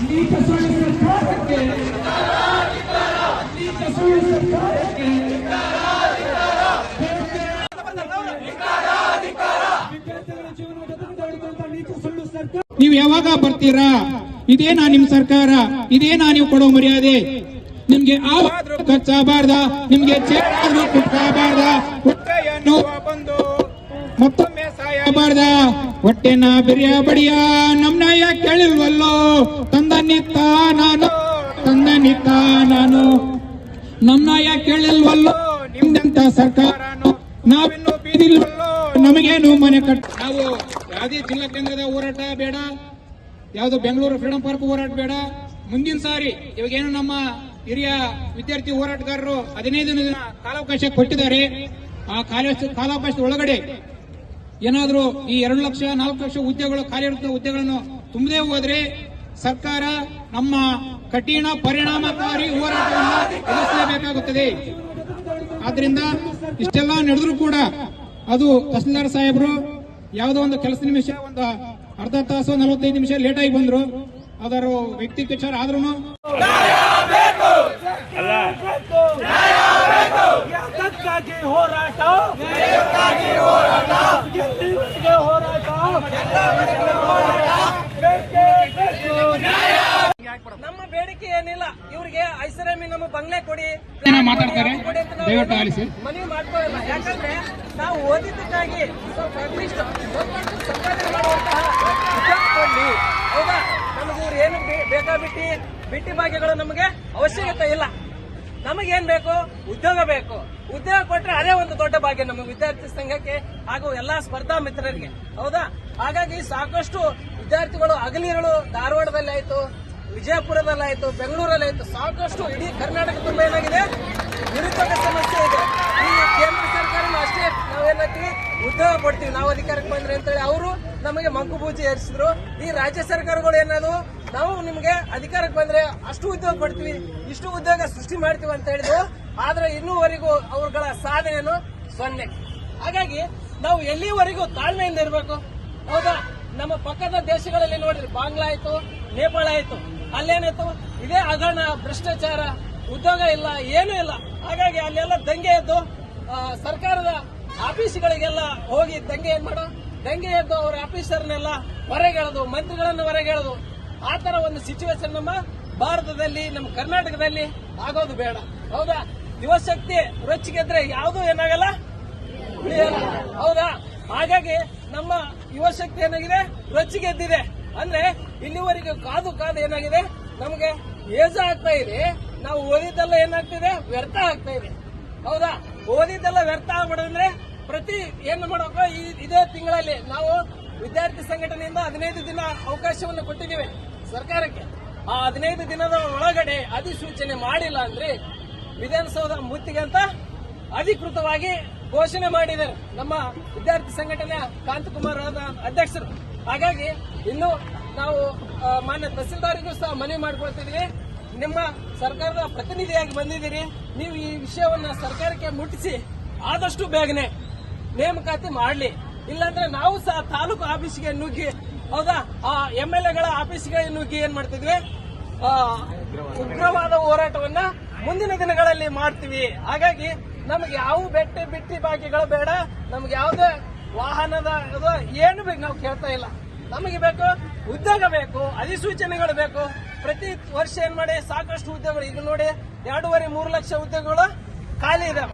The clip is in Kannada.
ನೀಚ ಸುಳ್ಳು ಸರ್ಕಾರಕ್ಕೆ ನೀಚ ಸುಳ್ಳು ಸರ್ಕಾರಕ್ಕೆ ವಿದ್ಯಾರ್ಥಿಗಳ ಜೀವನ ಬದುಕಿದಂತ ನೀಚ ಸುಳ್ಳು ಸರ್ಕಾರ. ನೀವು ಯಾವಾಗ ಬರ್ತೀರಾ? ಇದೇನಾ ನಿಮ್ ಸರ್ಕಾರ? ಇದೇನಾ ನೀವು ಕೊಡೋ ಮರ್ಯಾದೆ? ನಿಮ್ಗೆ ಆವಾದ್ರೂ ಖರ್ಚಾಗಬಾರ್ದ, ನಿಮ್ಗೆ ಚೇರಾದ್ರೂ ಕುಟ್ಕಬಾರ್ದ, ಹೊಟ್ಟೆಯನ್ನು ಬಂದು ಮತ್ತೊಮ್ಮೆ ಸಾಯಬಾರ್ದ. ಹೊಟ್ಟೆನ ಬಿರಿಯ ಬಡಿಯ ನಮ್ನ ಯಾಕೆ ಕೇಳಿಲ್ವಲ್ಲೋ? ತಂದ ನಿತ್ತ ನಾನು ನಮ್ನ ಯಾಕೆ ಕೇಳಿಲ್ವಲ್ಲೋ? ನಿಮ್ದಂತ ಸರ್ಕಾರನು ನಾವಿನ್ನೂ ಬೀದಿಲ್ವಲ್ಲೋ? ನಮಗೇನು ಮನೆ ನಾವು ಯಾವುದೇ ಜಿಲ್ಲಾ ಕೇಂದ್ರದ ಹೋರಾಟ ಬೇಡ, ಯಾವ್ದು ಬೆಂಗಳೂರು ಫ್ರೀಡಂ ಪಾರ್ಕ್ ಹೋರಾಟ ಬೇಡ. ಮುಂದಿನ ಸಾರಿ ಇವಾಗೇನು ನಮ್ಮ ಹಿರಿಯ ವಿದ್ಯಾರ್ಥಿ ಹೋರಾಟಗಾರರು 15 ದಿನ ಕಾಲಾವಕಾಶ ಕೊಟ್ಟಿದ್ದಾರೆ. ಆ ಕಾಲಾವಕಾಶದ ಒಳಗಡೆ ಏನಾದ್ರೂ ಈ 2 ಲಕ್ಷ 4 ಲಕ್ಷ ಹುದ್ದೆಗಳು ಖಾಲಿ ಇರುವಂತಹ ಹುದ್ದೆಗಳನ್ನು ತುಂಬದೇ ಹೋದ್ರೆ ಸರ್ಕಾರ ನಮ್ಮ ಕಠಿಣ ಪರಿಣಾಮಕಾರಿ ಹೋರಾಟವನ್ನು ಎದುರಿಸಲೇಬೇಕಾಗುತ್ತದೆ. ಆದ್ರಿಂದ ಇಷ್ಟೆಲ್ಲ ನಡೆದ್ರು ಕೂಡ ಅದು ತಹಸೀಲ್ದಾರ್ ಸಾಹೇಬರು ಯಾವುದೋ ಒಂದು ಕೆಲಸ ನಿಮಿಷ ಒಂದು ಅರ್ಧ ತಾಸು 45 ನಿಮಿಷ ಲೇಟ್ ಆಗಿ ಬಂದ್ರು. ಅದರ ವ್ಯಕ್ತಿಗತ ವಿಚಾರ ಆದ್ರೂ ಹೋರಾಟ ನಮ್ಮ ಬೇಡಿಕೆ ಏನಿಲ್ಲ. ಇವ್ರಿಗೆ ಐಷಾರಾಮಿ ನಮ್ಮ ಬಂಗ್ಲೆ ಕೊಡಿ ಮಾತಾಡ್ತಾರೆ, ದಯವಿಟ್ಟು ಆಲಿಸಿ. ಮನವಿ ಮಾಡ್ಕೊಳ್ಳಲ್ಲ. ಯಾಕಂದ್ರೆ ನಾವು ಓದಿದ್ದಕ್ಕಾಗಿ ಸಂಪಾದನೆ ಮಾಡುವಂತಹ ಹೌದಾ, ನಮಗೆ ಇವ್ರು ಏನು ಬಿಟ್ಟಿ ಭಾಗ್ಯಗಳು ನಮಗೆ ಅವಶ್ಯಕತೆ ಇಲ್ಲ. ನಮಗೇನ್ ಬೇಕು? ಉದ್ಯೋಗ ಬೇಕು. ಉದ್ಯೋಗ ಕೊಟ್ರೆ ಅದೇ ಒಂದು ದೊಡ್ಡ ಭಾಗ್ಯ ನಮ್ಮ ವಿದ್ಯಾರ್ಥಿ ಸಂಘಕ್ಕೆ ಹಾಗೂ ಎಲ್ಲಾ ಸ್ಪರ್ಧಾ ಮಿತ್ರರಿಗೆ. ಹೌದಾ, ಹಾಗಾಗಿ ಸಾಕಷ್ಟು ವಿದ್ಯಾರ್ಥಿಗಳು ಹಗಲಿರುಳು ಧಾರವಾಡದಲ್ಲಿ ಆಯ್ತು, ವಿಜಯಪುರದಲ್ಲಾಯ್ತು, ಬೆಂಗಳೂರಲ್ಲಾಯ್ತು, ಸಾಕಷ್ಟು ಇಡೀ ಕರ್ನಾಟಕ ತುಂಬಾ ಏನಾಗಿದೆ ನಿರುದ್ಯೋಗ ಸಮಸ್ಯೆ ಇದೆ. ಈ ಕೇಂದ್ರ ಸರ್ಕಾರನೂ ಅಷ್ಟೇ ನಾವೇನಾಗ್ತೀವಿ ಉದ್ಯೋಗ ಕೊಡ್ತೀವಿ ನಾವು ಅಧಿಕಾರಕ್ಕೆ ಬಂದ್ರೆ ಅಂತೇಳಿ ಅವರು ನಮಗೆ ಮಂಕುಬೂಜಿ ಏರಿಸಿದ್ರು. ಈ ರಾಜ್ಯ ಸರ್ಕಾರಗಳು ಏನಾದ್ರು ನಾವು ನಿಮ್ಗೆ ಅಧಿಕಾರಕ್ಕೆ ಬಂದ್ರೆ ಅಷ್ಟು ಉದ್ಯೋಗ ಕೊಡ್ತೀವಿ, ಇಷ್ಟು ಉದ್ಯೋಗ ಸೃಷ್ಟಿ ಮಾಡ್ತೀವಿ ಅಂತ ಹೇಳಿದ್ರು. ಆದ್ರೆ ಇನ್ನೂವರೆಗೂ ಅವ್ರಗಳ ಸಾಧನೆಯನ್ನು 0. ಹಾಗಾಗಿ ನಾವು ಎಲ್ಲಿವರೆಗೂ ತಾಳ್ಮೆಯಿಂದ ಇರಬೇಕು. ಹೌದಾ, ನಮ್ಮ ಪಕ್ಕದ ದೇಶಗಳಲ್ಲಿ ನೋಡ್ರಿ, ಬಾಂಗ್ಲಾ ಆಯ್ತು, ನೇಪಾಳ ಆಯ್ತು, ಅಲ್ಲೇನಾಯ್ತು ಇದೇ ಹಗರಣ, ಭ್ರಷ್ಟಾಚಾರ, ಉದ್ಯೋಗ ಇಲ್ಲ, ಏನೂ ಇಲ್ಲ. ಹಾಗಾಗಿ ಅಲ್ಲೆಲ್ಲ ದಂಗೆ ಎದ್ದು ಸರ್ಕಾರದ ಆಫೀಸ್ಗಳಿಗೆಲ್ಲ ಹೋಗಿ ದಂಗೆ ಎದ್ದು ಅವ್ರ ಆಫೀಸರ್ನೆಲ್ಲ ಹೊರಗೆಳೆದು, ಮಂತ್ರಿಗಳನ್ನು ಹೊರಗೆಳೆದು, ಆ ತರ ಒಂದು ಸಿಚುವೇಶನ್ ನಮ್ಮ ಭಾರತದಲ್ಲಿ, ನಮ್ಮ ಕರ್ನಾಟಕದಲ್ಲಿ ಆಗೋದು ಬೇಡ. ಹೌದಾ, ಯುವಶಕ್ತಿ ರೊಚ್ಚಿಗೆದ್ರೆ ಯಾವುದೂ ಏನಾಗಲ್ಲ, ಉಳಿಯಲ್ಲ. ಹೌದಾ, ಹಾಗಾಗಿ ನಮ್ಮ ಯುವಶಕ್ತಿ ಏನಾಗಿದೆ, ರೊಚ್ಚಿಗೆದ್ದಿದೆ. ಅಂದ್ರೆ ಇಲ್ಲಿವರೆಗೆ ಕಾದು ಏನಾಗಿದೆ, ನಮಗೆ ಏಜ ಆಗ್ತಾ ಇದೆ. ನಾವು ಓದಿದ್ದೆಲ್ಲ ಏನಾಗ್ತಿದೆ, ವ್ಯರ್ಥ ಆಗ್ತಾ ಇದೆ. ಹೌದಾ, ಓದಿದ್ದೆಲ್ಲ ವ್ಯರ್ಥ ಆಗ್ಬಿಡಂದ್ರೆ ಪ್ರತಿ ಏನು ಮಾಡಬೇಕು, ಇದೇ ತಿಂಗಳಲ್ಲಿ ನಾವು ವಿದ್ಯಾರ್ಥಿ ಸಂಘಟನೆಯಿಂದ 15 ದಿನ ಅವಕಾಶವನ್ನು ಕೊಟ್ಟಿದ್ದೀವಿ ಸರ್ಕಾರಕ್ಕೆ. ಆ 15 ದಿನದ ಒಳಗಡೆ ಅಧಿಸೂಚನೆ ಮಾಡಿಲ್ಲ ಅಂದ್ರೆ ವಿಧಾನಸೌಧ ಮುತ್ತಿಗೆ ಅಂತ ಅಧಿಕೃತವಾಗಿ ಘೋಷಣೆ ಮಾಡಿದ್ದಾರೆ ನಮ್ಮ ವಿದ್ಯಾರ್ಥಿ ಸಂಘಟನೆಯ ಕಾಂತಕುಮಾರ್ ಅಧ್ಯಕ್ಷರು. ಹಾಗಾಗಿ ಇನ್ನು ನಾವು ಮಾನ್ಯ ತಹಸೀಲ್ದಾರಿಗೂ ಸಹ ಮನವಿ ಮಾಡ್ಕೊಳ್ತಿದ್ದೀವಿ. ನಿಮ್ಮ ಸರ್ಕಾರದ ಪ್ರತಿನಿಧಿಯಾಗಿ ಬಂದಿದ್ದೀರಿ, ನೀವು ಈ ವಿಷಯವನ್ನ ಸರ್ಕಾರಕ್ಕೆ ಮುಟ್ಟಿಸಿ ಆದಷ್ಟು ಬೇಗನೆ ನೇಮಕಾತಿ ಮಾಡಲಿ. ಇಲ್ಲಾಂದ್ರೆ ನಾವು ಸಹ ತಾಲೂಕು ಆಫೀಸ್ಗೆ ನುಗ್ಗಿ, ಹೌದಾ, ಆ MLAಗಳ ಆಫೀಸ್ಗೆ ನುಗ್ಗಿ ಏನ್ ಮಾಡ್ತಿದ್ವಿ, ಉಗ್ರವಾದ ಹೋರಾಟವನ್ನ ಮುಂದಿನ ದಿನಗಳಲ್ಲಿ ಮಾಡ್ತೀವಿ. ಹಾಗಾಗಿ ನಮ್ಗೆ ಯಾವ ಬಿಟ್ಟಿ ಬಾಕಿಗಳು ಬೇಡ, ನಮ್ಗೆ ಯಾವುದೇ ವಾಹನದ ಏನು ಬೇಕು ನಾವು ಕೇಳ್ತಾ ಇಲ್ಲ. ನಮಗೆ ಬೇಕು ಉದ್ಯೋಗ ಬೇಕು, ಅಧಿಸೂಚನೆಗಳು ಬೇಕು. ಪ್ರತಿ ವರ್ಷ ಏನ್ ಮಾಡಿ ಸಾಕಷ್ಟು ಉದ್ಯೋಗಗಳು, ಈಗ ನೋಡಿ 2.5-3 ಲಕ್ಷ ಉದ್ಯೋಗಗಳು ಖಾಲಿ ಇದೆ.